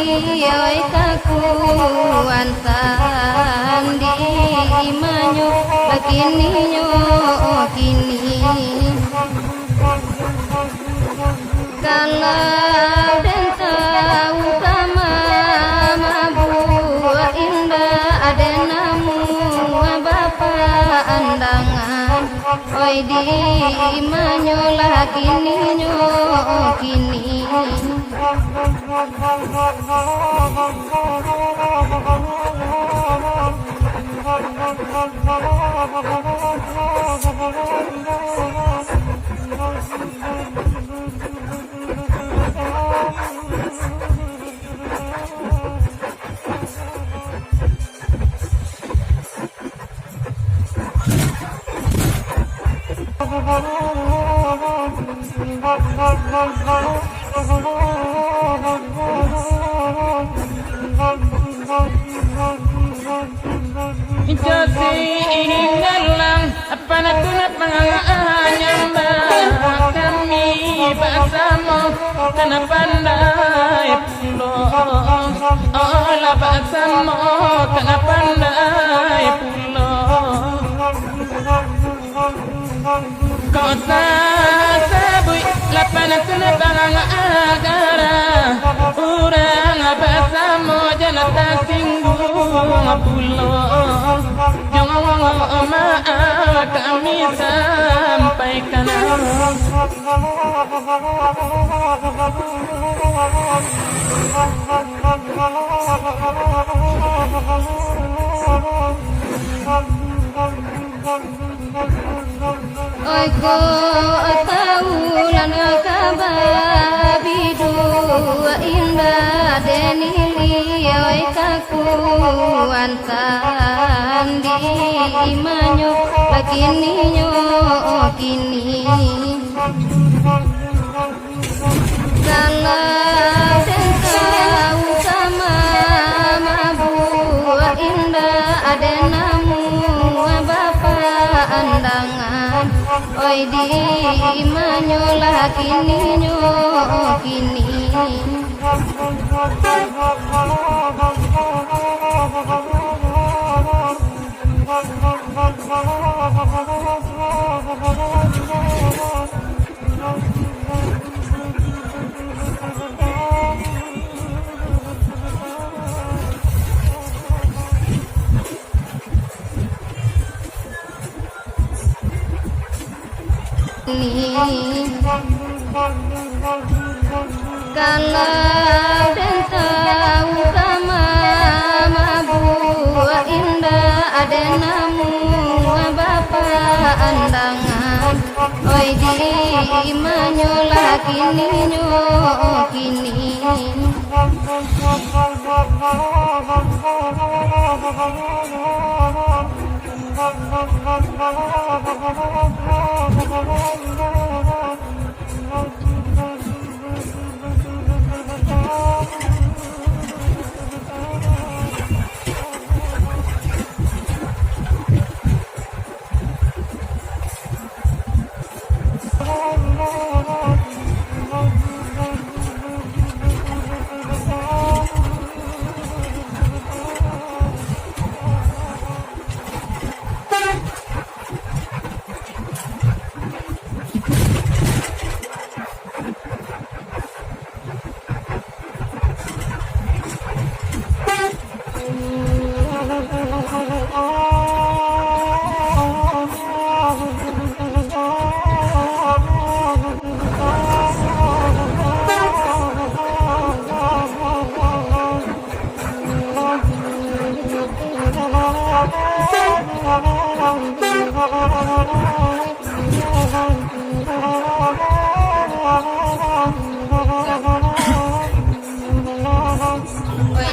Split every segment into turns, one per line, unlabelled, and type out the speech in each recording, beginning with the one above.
oi kakuan sandi imanyo lakini nyo kini kalau dan tahu sama mabua indah ada namu bapa andangan oi di imanyo lakini nyo kini
Jati inggalang apa nak tunat nyambah kami bersama kena pandai pulang olah bersama kena pandai pulang kota sabui lapan tunat agara orang bersama janata singgung pulang jangan maaf kami sampaikan
oi ko tahu lana kababidu indah denili oi kakuan sandi imanyo lakini nyo kini kalau dan tahu sama mabua indah ada namu bapa andangan oi di imanyo lakini nyo kini kalau dan tahu sama mabua indah ada namu bapa andangan oi di imanyo lakini nyo kini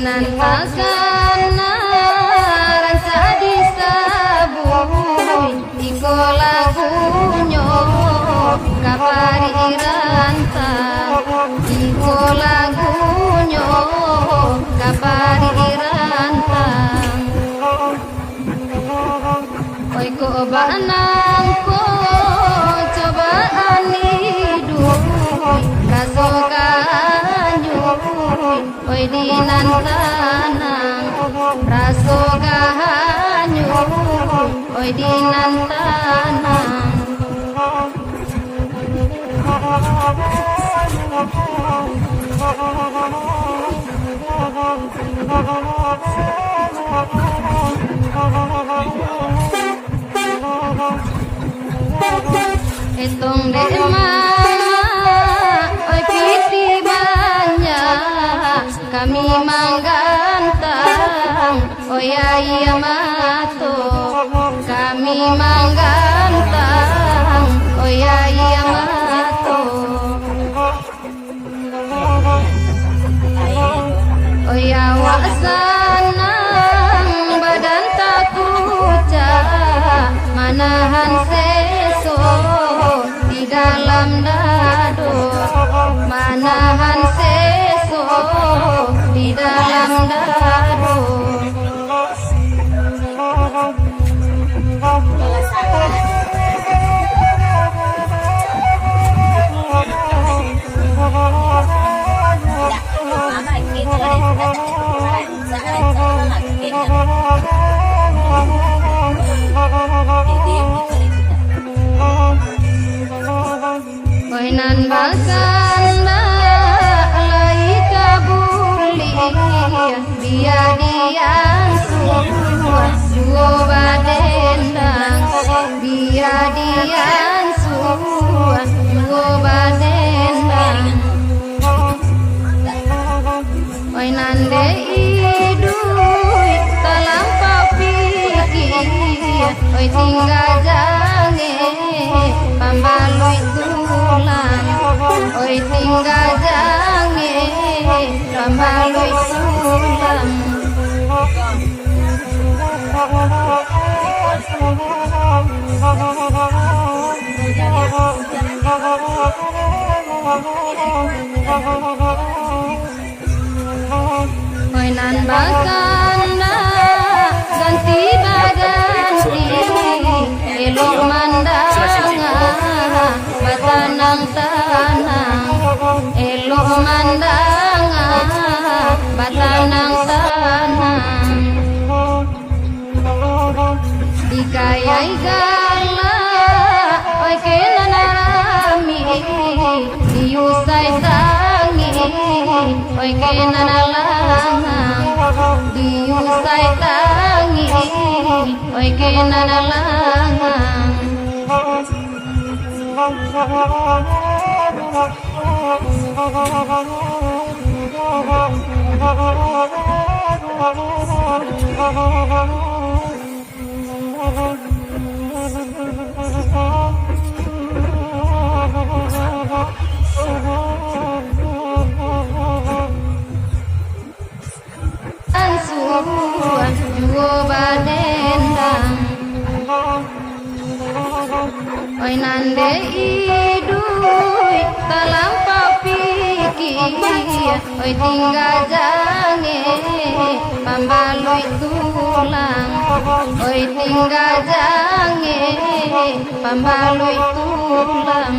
nantakan ranca disabui iko lagunyo kapari ranta iko lagunyo kapari ranta oi ko banang ko cobaan hidup kasokanyu oi di dinan tanang raso gahanyu oi dinan tanang etong de mama oi piti banyak kami manggantang oi ayah mato kami manggantang oi ayah mato oi awak sanang badan tak kucah manahan seso di dalam dado manahan seso di dalam dado Oinan bakanda lai kabuli dia dian suat duo badendang dia dian suat duo badendang oinan de idui talampau pikir oi tinggal jange pambalui tulang oi tinggal jange pambalui tulang oi nan bakanda ganti baganti elok mandanga batanang tanang elok mandanga batanang tanang dikayai gala oi kenanarami diusai tangi oi kenanalangang diusai tangi oi kenanalangang ansuan juo badendang oi nande idui talampau pikir oi tinggal jange pambalui tulang oi tinggal jange pambalui tulang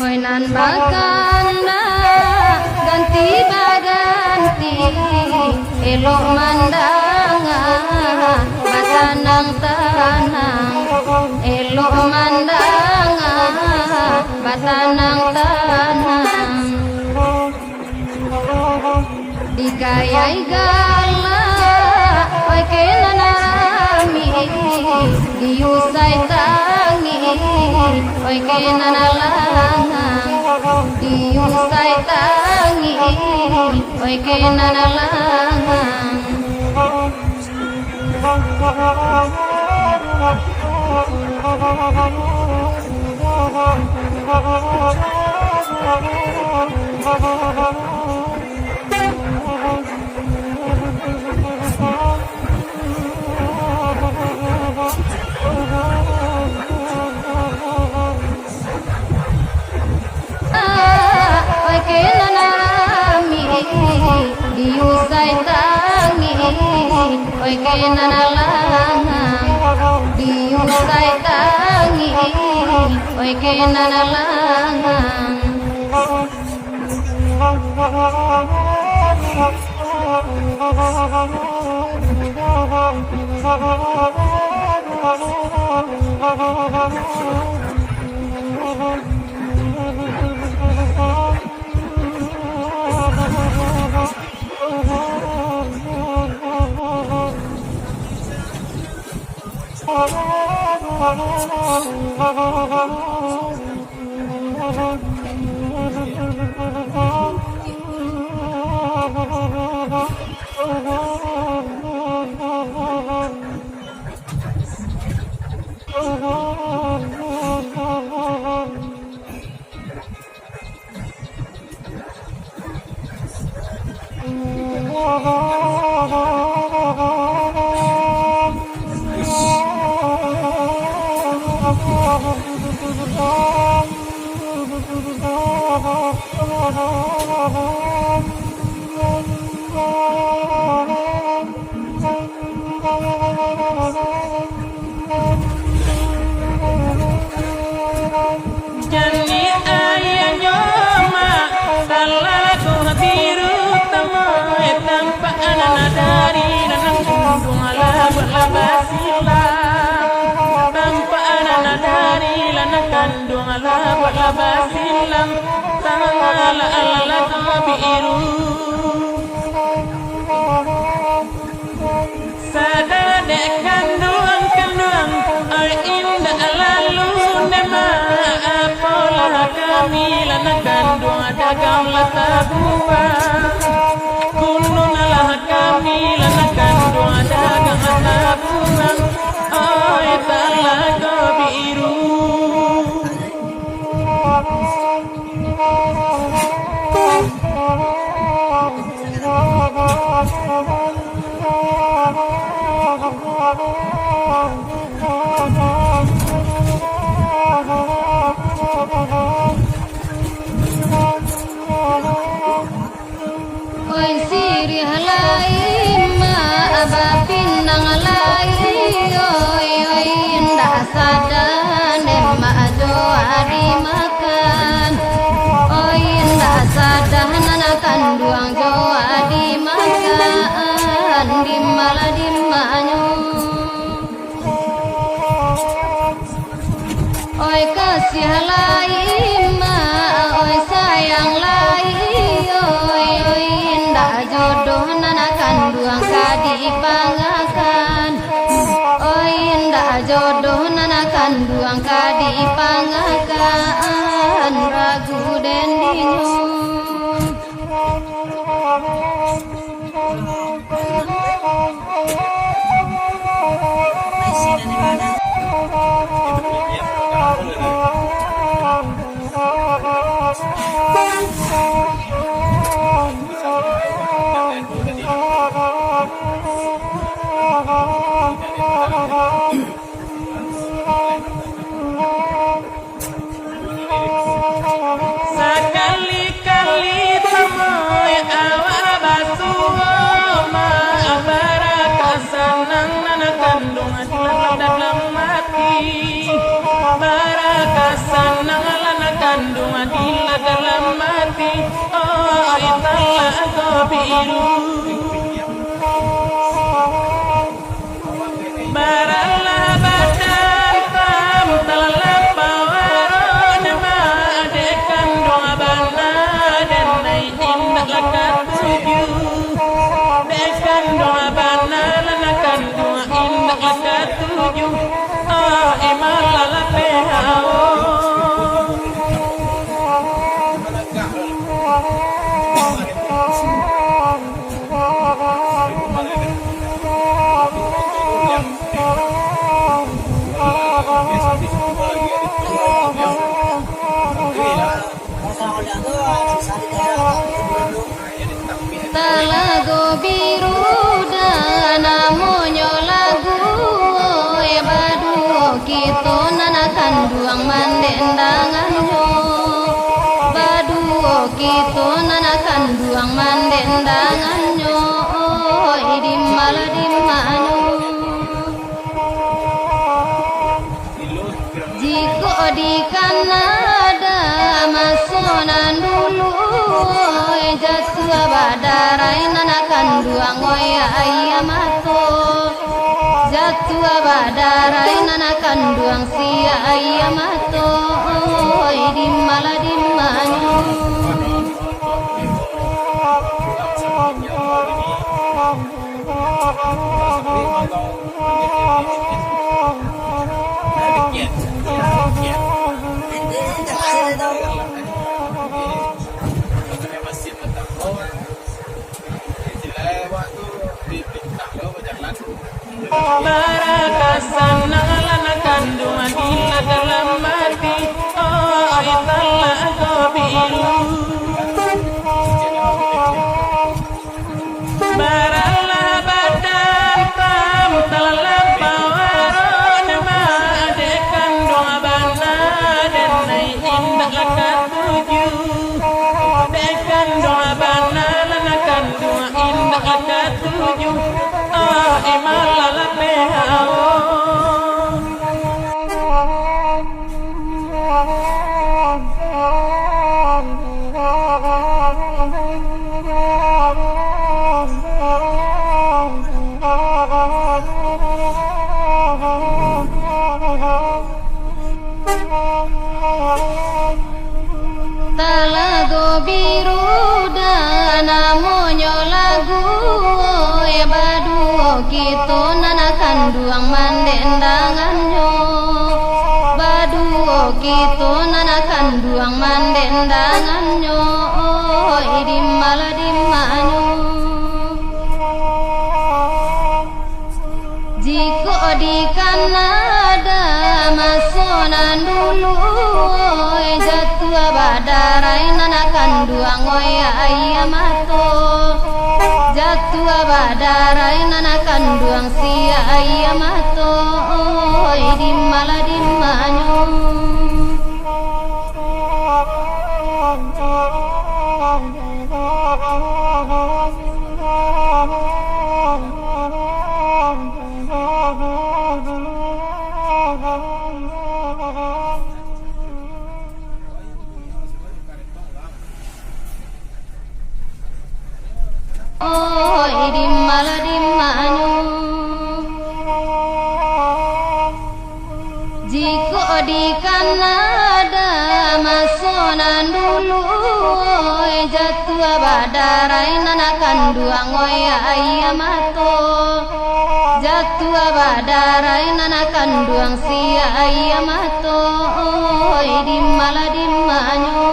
oi nan bakanda ganti baganti elok mandanga batanang tanang elok mandanga batanang tanang dikayai gala oi kenanarami diusai tangi oi kenanalangang diusai tangi oi kenanalangang oi kenanarami diusai tangi oi kenanalang diusai tangi oi kenanalang
Jani ayah nyoma salaku biru tamoy tanpa anak dari nanang kundung ala balabasila tanpa anak dari lanang kandung ala balabasila tangala ala biru sadade kandung ay indah lalu nema apola kami lana kandung dagang latabua kunun lah kami lana kandung dagang latabua ay talaga biru
oi sirih lai ma abapin nang lai oi oi indah sadan ma jo hari makan oi indah sadan nanakan duang jo adi makan di maladi manyu oi kasih lai ma oi sayang lai oi oi indah jodoh nanakan duang kadi pangakan oi indah jodoh nanakan duang kadi pangakan ragu dendinyo
Sekali-kali temoy awak basuh ma baraka senang nana kandung dalam mati baraka senang lana kandung dalam mati oh italaga biru barala badan tam talap pawaron ma de kandung abana dan nai indah lakat tuju de kandung abana lana kandung indah lakat tuju oh imalala pehao
Talago biru dan namonyo lagu oi badu kito nanakan duang mandendanganyo badu kito nanakan duang mandendanganyo oi idim maladim manu jiko di Kanada masonan dulu jatuh badarai nanakan duang oya ayamato jatuh badarai nanakan duang sia ayamato idim maladim manu
Barakasan nangalakan dua dila dalam mati oh itala gobilu barala badan tam talala pawaron ma adekan doa bana dan nai indah lakat tuju dekan doa bana lanakan doa indah lakat tuju oh imalala pehao
Talago biru namonyo lagu ya badu kita nanakan duang mandendanganyo badu kita nanakan duang mandendanganyo idim maladim manyo jiko di Kanada masonan dulu jatuh badarai nanakan duang oya ayamato jatuh badarai nanakan duang sia ayamato idim maladim manyo oh idim maladim manu jiko di Kanada masonan dulu jatuh badarai nanakan duang oya ayamato jatuh badarai nanakan duang sia ayamato idim maladim manyo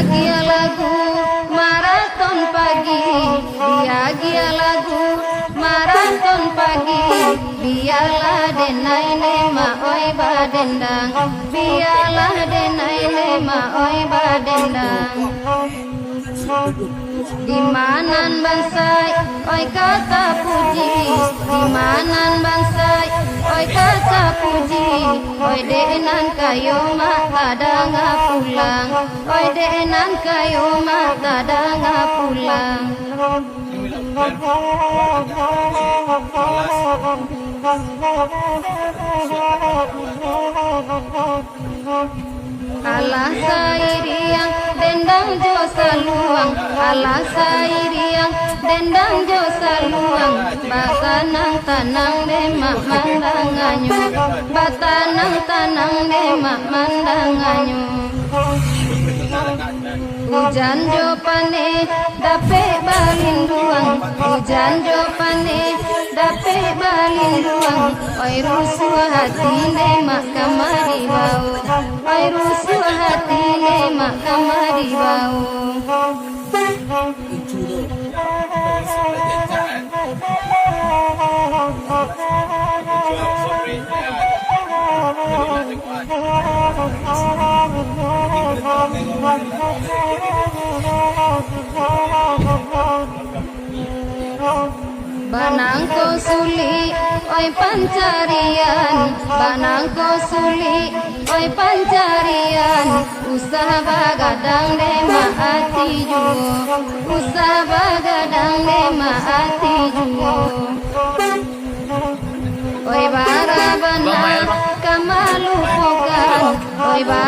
Dia lagu maraton pagi, dia lagu maraton pagi, biarlah denai lema oi badendang, biarlah denai lema oi badendang. Di manan bansai oi kata puji, di manan bansai oi kakak puji, oi denan kayo makadanga pulang, oi denan kayo makadanga pulang. Alah sairiang dendang jo saluang, alah sairiang dendang jo saluang, batanang tanang de mak mandanganyo, batanang tanang de mak mandanganyo. Hujan jo pane dape balinduang, hujan jo pane dape balinduang, oi rusuh hati ne mak kamari bau, oi rusuh hati ne mak kamari bau. Banangko suli, oi pancarian, banangko suli, oi pancarian, usaha bagadang de maati juo, usaha bagadang de maati juo. Oi bara bana kamalu pokan, oi bara